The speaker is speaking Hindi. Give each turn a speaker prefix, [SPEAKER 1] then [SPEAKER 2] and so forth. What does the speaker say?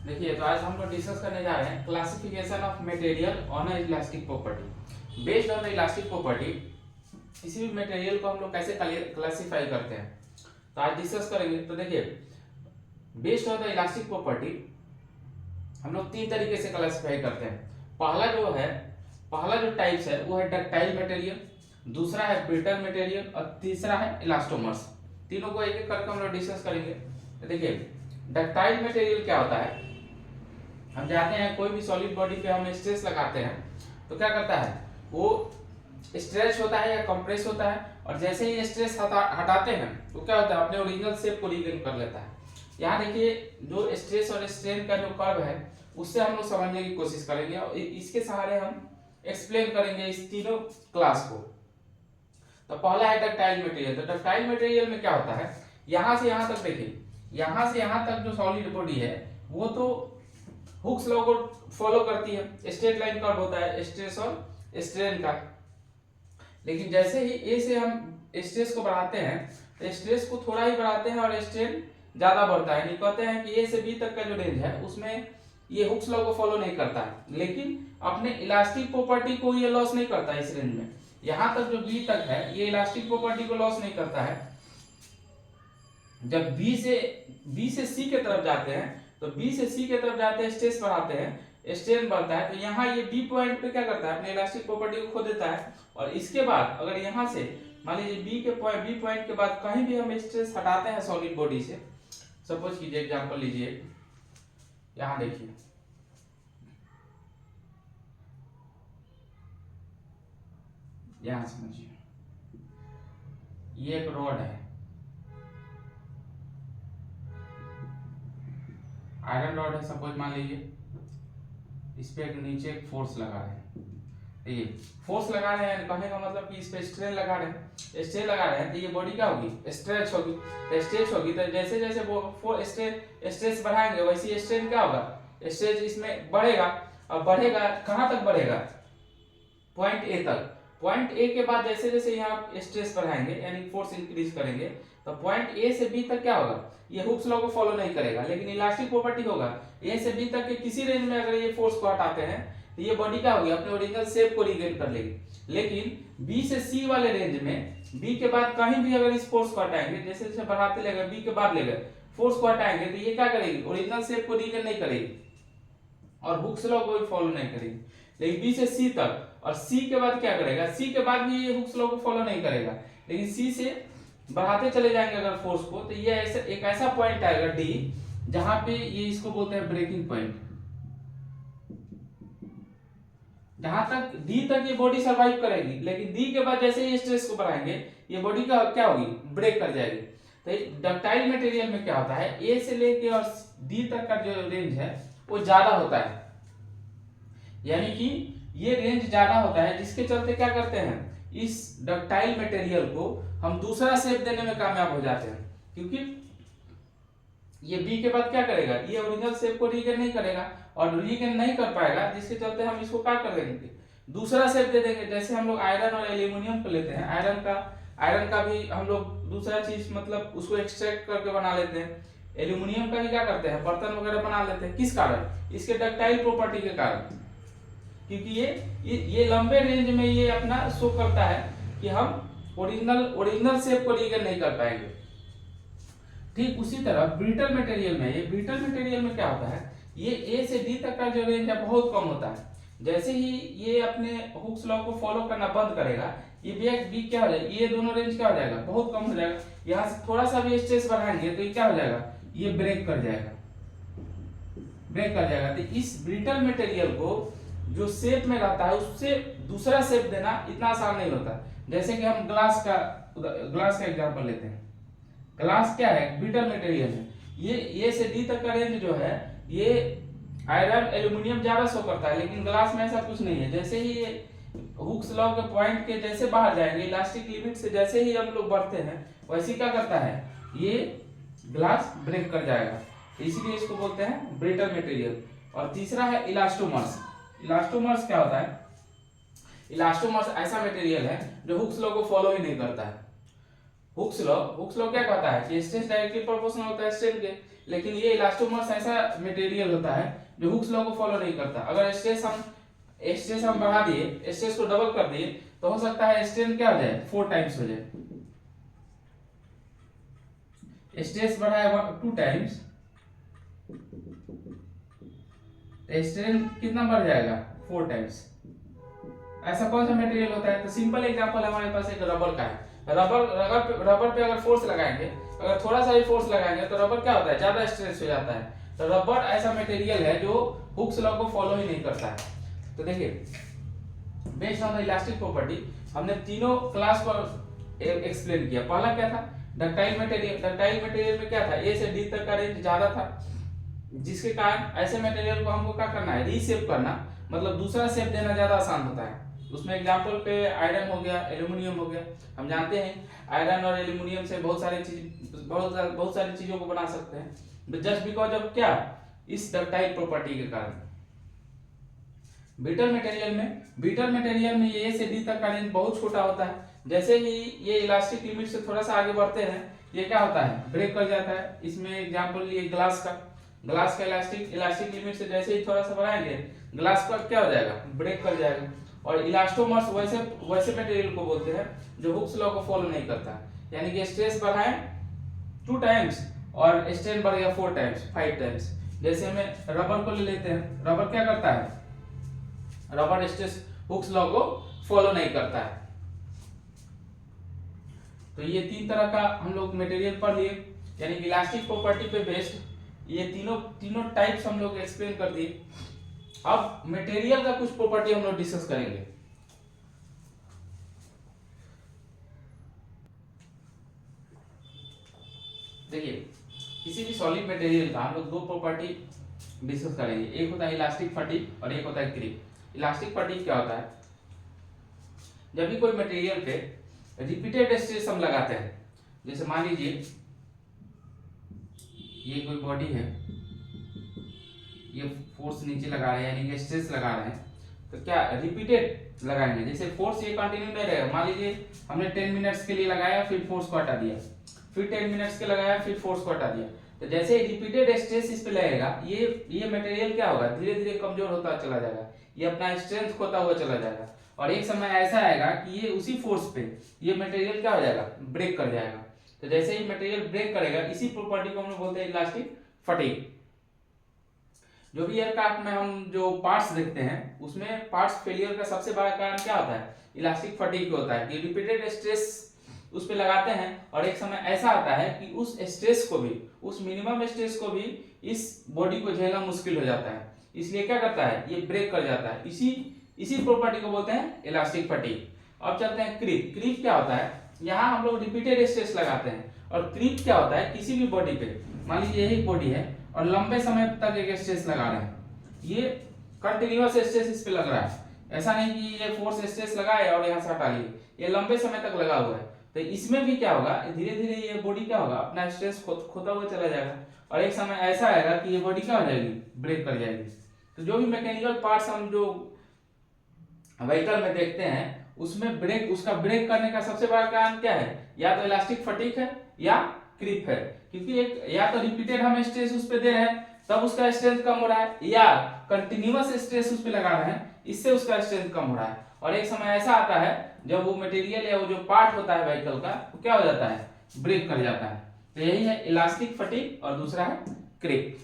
[SPEAKER 1] देखिए, तो आज हम लोग डिस्कस करने जा रहे हैं classification of material on a elastic property. Based on the elastic property किसी भी मटेरियल को हम लोग कैसे क्लासिफाई करते हैं, तो आज डिस्कस करेंगे। तो देखिए, based on the elastic property हम लोग तीन तरीके से क्लासिफाई करते हैं। पहला जो टाइप्स है वो है डक्टाइल मटेरियल, दूसरा है ब्रिटल मटेरियल और तीसरा है इलास्टोमर्स। तीनों को एक एक करके हम लोग डिस्कस करेंगे। तो देखिए, डक्टाइल मटेरियल क्या होता है। हम जानते हैं कोई भी सॉलिड बॉडी पे हम स्ट्रेस लगाते हैं तो क्या करता है, वो स्ट्रेच होता है या कंप्रेस होता है, और जैसे ही स्ट्रेस हटाते हैं तो क्या होता है, अपने ओरिजिनल शेप को रिगेन कर लेता है। यहाँ देखिए, जो स्ट्रेस और स्ट्रेन का जो कर्व है उससे हम लोग समझने की कोशिश करेंगे और इसके सहारे हम एक्सप्लेन करेंगे इस तीनों क्लास को। तो पहला है डक्टाइल मटेरियल। तो डक्टाइल मटेरियल में क्या होता है, यहाँ से यहाँ तक देखिए, यहाँ से यहाँ तक जो सॉलिड बॉडी है वो तो हुक्स लॉ को फॉलो करती है, स्ट्रेट लाइन कर्व होता है स्ट्रेस और स्ट्रेन का। लेकिन जैसे ही ए से हम स्ट्रेस को बढ़ाते हैं तो स्ट्रेस को थोड़ा ही बढ़ाते हैं और स्ट्रेन ज्यादा बढ़ता है। नहीं, कहते हैं कि ए से बी तक का जो रेंज है उसमें ये हुक्स लॉ को फॉलो नहीं करता है, लेकिन अपने इलास्टिक प्रॉपर्टी को ये लॉस नहीं करता है। इस रेंज में यहां तक जो बी तक है ये इलास्टिक प्रॉपर्टी को लॉस नहीं करता है। जब बी से सी के तरफ जाते हैं तो बी से सी के तरफ जाते हैं, स्ट्रेस बढ़ाते हैं, स्ट्रेन बढ़ता है, तो यहाँ ये बी पॉइंट पे क्या करता है, अपने इलास्टिक प्रॉपर्टी को खो देता है। और इसके बाद अगर यहाँ से मान लीजिए बी पॉइंट के बाद कहीं भी हम स्ट्रेस हटाते हैं सॉलिड बॉडी से, सपोज कीजिए, एग्जांपल लीजिए, यहाँ देखिए, यहाँ समझिए, ये एक रॉड है, आयरन रॉड है, सपोज मान लीजिए, इस पे एक नीचे एक फोर्स लगा रहे हैं। देखिए, फोर्स लगा रहे हैं कहने का मतलब कि इस पे स्ट्रेन लगा रहे हैं, स्ट्रेन लगा रहे हैं तो ये बॉडी क्या होगी, स्ट्रेच होगी। तो स्ट्रेच होगी तो जैसे जैसे वो स्ट्रेस बढ़ाएंगे वैसे स्ट्रेन क्या होगा, स्ट्रेच इसमें बढ़ेगा। और बढ़ेगा कहाँ तक बढ़ेगा, पॉइंट ए तक। पॉइंट ए के बाद जैसे जैसे यहाँ स्ट्रेस बढ़ाएंगे यानी फोर्स इंक्रीज करेंगे तो पॉइंट ए से बी तक क्या होगा, ये हुक्स लॉ को फॉलो नहीं करेगा, लेकिन इलास्टिक प्रॉपर्टी होगा, ए से बी तक के किसी रेंज में अगर ये फोर्स को हटाते हैं तो ये बॉडी क्या होगी, अपने ओरिजिनल शेप को रिगेन कर लेगी। लेकिन बी से सी वाले रेंज में बी के बाद कहीं भी अगर इस फोर्स को हटाएंगे, जैसे जैसे बढ़ाते लेगा बी के बाद लेगा फोर्स को हटाएंगे तो ये क्या करेगी, ओरिजिनल शेप को रिगेन नहीं करेगी और हुक्स लॉ को भी फॉलो नहीं करेगी। लेकिन बी से सी तक, और सी के बाद क्या करेगा, सी के बाद भी ये हुक्स लॉ को फॉलो नहीं करेगा, लेकिन सी से बढ़ाते चले जाएंगे अगर फोर्स को तो ये एक ऐसा पॉइंट आएगा डी, जहां पे ये इसको बोलते हैं ब्रेकिंग पॉइंट। जहां तक डी तक ये बॉडी सरवाइव करेगी, लेकिन डी के बाद जैसे ही स्ट्रेस को बढ़ाएंगे ये बॉडी का क्या होगी, ब्रेक कर जाएगी। तो डक्टाइल मटेरियल में क्या होता है, ए से लेके और डी तक का जो रेंज है वो ज्यादा होता है, यानी कि ये रेंज ज्यादा होता है, जिसके चलते क्या करते हैं, इस डक्टाइल मटेरियल को हम दूसरा शेप देने में कामयाब हो जाते हैं। क्योंकि ये बी के बाद क्या करेगा, ये ओरिजिनल शेप को रिगेन नहीं करेगा और रिगेन नहीं कर पाएगा, जिसके चलते हम इसको क्या कर देंगे, दूसरा शेप दे देंगे। जैसे हम लोग आयरन और एल्यूमिनियम को लेते हैं, आयरन का भी हम लोग दूसरा चीज मतलब उसको एक्सट्रैक्ट करके बना लेते हैं। एल्यूमिनियम का भी क्या करते हैं, बर्तन वगैरह बना लेते हैं। किस कारण, इसके डक्टाइल प्रॉपर्टी के कारण, क्योंकि ये लंबे रेंज में ये अपना शो करता है कि हम ओरिजिनल शेप को रिगेन नहीं कर पाएंगे। ठीक उसी तरह ब्रिटल मटेरियल में, ये ब्रिटल मटेरियल में क्या होता है, ये ए से डी तक का जो रेंज है बहुत कम होता है। जैसे ही ये अपने हुक्स लॉ को फॉलो करना बंद करेगा, ये बी क्या हो जाएगा, ये दोनों रेंज क्या हो जाएगा, बहुत कम हो जाएगा। यहाँ से थोड़ा सा भी स्ट्रेस बढ़ाएंगे तो ये क्या हो जाएगा, ये ब्रेक कर जाएगा। तो इस ब्रिटल मटेरियल को जो शेप में रहता है उससे दूसरा शेप देना इतना आसान नहीं होता। जैसे कि हम ग्लास का एग्जांपल लेते हैं। ग्लास क्या है, ब्रिटल मटेरियल है, ये से डी तक का रेंज जो है ये आयरन एल्यूमिनियम ज्यादा शो करता है, लेकिन ग्लास में ऐसा कुछ नहीं है। जैसे ही ये हुक्स लॉ के पॉइंट के जैसे बाहर जाएंगे, इलास्टिक लिमिट से जैसे ही हम लोग बढ़ते हैं वैसे क्या करता है, ये ग्लास ब्रेक कर जाएगा, इसलिए इसको बोलते हैं ब्रिटल मटेरियल। और तीसरा है इलास्टोमर्स। इलास्टोमर्स क्या होता है, इलास्टोमर्स ऐसा मटेरियल है जो हुक्स लॉ को फॉलो ही नहीं करता है। हुक्स लॉ क्या कहता है कि स्ट्रेस डायरेक्टली प्रोपोर्शनल होता है स्ट्रेन के, लेकिन ये इलास्टोमर्स ऐसा मटेरियल होता है जो हुक्स लॉ को फॉलो नहीं करता। अगर स्ट्रेस हम बढ़ा दिए, स्ट्रेस को डबल कर दिए, तो हो सकता है स्ट्रेन क्या हो जाए 4 टाइम्स हो जाए। स्ट्रेस बढ़ा है 2 टाइम्स, स्ट्रेन कितना बढ़ जाएगा 4 टाइम्स। ऐसा कौन सा मटेरियल होता है? तो सिंपल एग्जांपल हमारे पास एक रबर का है। रबर पे अगर फोर्स लगाएंगे, अगर थोड़ा सा भी फोर्स लगाएंगे तो रबर क्या होता है, ज्यादा स्ट्रेस हो जाता है। तो रबर ऐसा मटेरियल है जो हुक्स लॉ को फॉलो ही नहीं करता है। तो देखिए, based on the elastic property हमने तीनों क्लास को एक्सप्लेन किया। पहला क्या था, डक्टाइल मटेरियल। डक्टाइल मटेरियल में क्या था, ए से डी तक का रेंज ज्यादा था, जिसके कारण ऐसे मटेरियल को हमको क्या करना है, रीशेप करना, मतलब दूसरा शेप देना ज्यादा आसान होता है। उसमें एग्जांपल पे आयरन हो गया, एल्यूमिनियम हो गया। हम जानते हैं आयरन और एल्यूमिनियम से बहुत सारी चीजों को बना सकते हैं, जस्ट बिकॉज ऑफ क्या, इस डक्टाइल प्रॉपर्टी के कारण। ब्रिटल मटेरियल में ये से डी तक का रेंज बहुत छोटा होता है। जैसे ही ये इलास्टिक लिमिट से थोड़ा सा आगे बढ़ते हैं, ये क्या होता है, ब्रेक कर जाता है। इसमें एग्जांपल लिए ग्लास का इलास्टिक लिमिट से जैसे ही थोड़ा सा बढ़ाएंगे, ग्लास का क्या हो जाएगा, ब्रेक कर जाएगा। और इलास्टोमर्स वैसे मटेरियल को बोलते हैं जो हुक्स लॉ को फॉलो नहीं करता, यानी कि स्ट्रेस बढ़ाएं 2 टाइम्स और स्ट्रेन बढ़ गया 4 टाइम्स 5 टाइम्स। जैसे हमें रबर को ले लेते हैं, रबर क्या करता है, रबर स्ट्रेस हुक्स लॉ को फॉलो नहीं करता है। तो ये 3 तरह का हम लोग मटेरियल पढ़ लिए, यानी कि इलास्टिक प्रॉपर्टी पे बेस्ड ये तीनों टाइप्स हम लोग एक्सप्लेन कर दिए। अब मटेरियल का कुछ प्रॉपर्टी हम लोग डिस्कस करेंगे। देखिए, किसी भी सॉलिड मटेरियल का हम लोग 2 प्रॉपर्टी डिस्कस करेंगे। एक होता है इलास्टिक फटीग और एक होता है क्रीप। इलास्टिक फटीग क्या होता है, जब भी कोई मटेरियल पे रिपीटेड स्ट्रेस हम लगाते हैं, जैसे मान लीजिए ये कोई बॉडी है, ये फोर्स नीचे लगा रहे हैं यानी कि स्ट्रेस लगा रहे हैं, तो क्या रिपीटेड लगाएंगे, जैसे फोर्स ये कंटिन्यू नहीं रहेगा। मान लीजिए हमने 10 मिनट्स के लिए लगाया, फिर फोर्स को हटा दिया, फिर 10 मिनट्स के लगाया, फिर फोर्स को हटा दिया। तो जैसे ही रिपीटेड स्ट्रेस इस पे लगेगा, ये मटेरियल क्या होगा, धीरे धीरे कमजोर होता चला जाएगा, ये अपना स्ट्रेंथ खोता हुआ चला जाएगा। और एक समय ऐसा आएगा कि ये उसी फोर्स पे ये मटेरियल क्या हो जाएगा, ब्रेक कर जाएगा। तो जैसे ही मटेरियल ब्रेक करेगा, इसी प्रॉपर्टी को हम लोग बोलते हैं इलास्टिक फटीग। जो भी एयरक्राफ्ट में हम जो पार्ट्स देखते हैं, उसमें पार्ट्स फेलियर का सबसे बड़ा कारण क्या होता है, इलास्टिक फटीग होता है कि रिपीटेड स्ट्रेस उस पे लगाते हैं और एक समय ऐसा आता है कि उस स्ट्रेस को भी, उस मिनिमम स्ट्रेस को भी इस बॉडी को झेलना मुश्किल हो जाता है, इसलिए क्या करता है, ये ब्रेक कर जाता है। इसी प्रॉपर्टी को बोलते हैं इलास्टिक फटीग। अब चलते हैं क्रीप। क्रीप क्या होता है, यहाँ हम लोग रिपीटेड स्ट्रेस लगाते हैं, और क्रीप क्या होता है, किसी भी बॉडी पे, मान लीजिए यही बॉडी है और लंबे समय तक एक स्ट्रेस लगा रहे हैं, ये कंटिन्यूअस स्ट्रेस इस पे लग रहा है, ऐसा नहीं कि ये फोर्स स्ट्रेस लगाए और यहाँ से हटा लिए, ये लंबे समय तक लगा हुआ है। तो इसमें भी क्या होगा, धीरे धीरे ये बॉडी क्या होगा, अपना स्ट्रेस खोता हुआ चला जाएगा, और एक समय ऐसा आएगा कि ये बॉडी क्या हो जाएगी, ब्रेक कर जाएगी। तो जो भी मैकेनिकल पार्ट्स हम जो व्हीकल में देखते हैं, उसमें उसका ब्रेक करने का सबसे बड़ा कारण क्या है, या तो इलास्टिक फटीग है या क्रीप है। क्योंकि एक या तो रिपीटेड हम स्ट्रेस उस पे दे रहे हैं तब उसका स्ट्रेंथ कम हो रहा है, या कंटिन्यूअस स्ट्रेस उस पे लगा रहे हैं इससे उसका स्ट्रेंथ कम हो रहा है। और एक समय ऐसा आता है जब वो मटेरियल या वो जो पार्ट होता है व्हीकल का, वो क्या हो जाता है, ब्रेक कर जाता है। तो यही है इलास्टिक फटीग और दूसरा है क्रीप।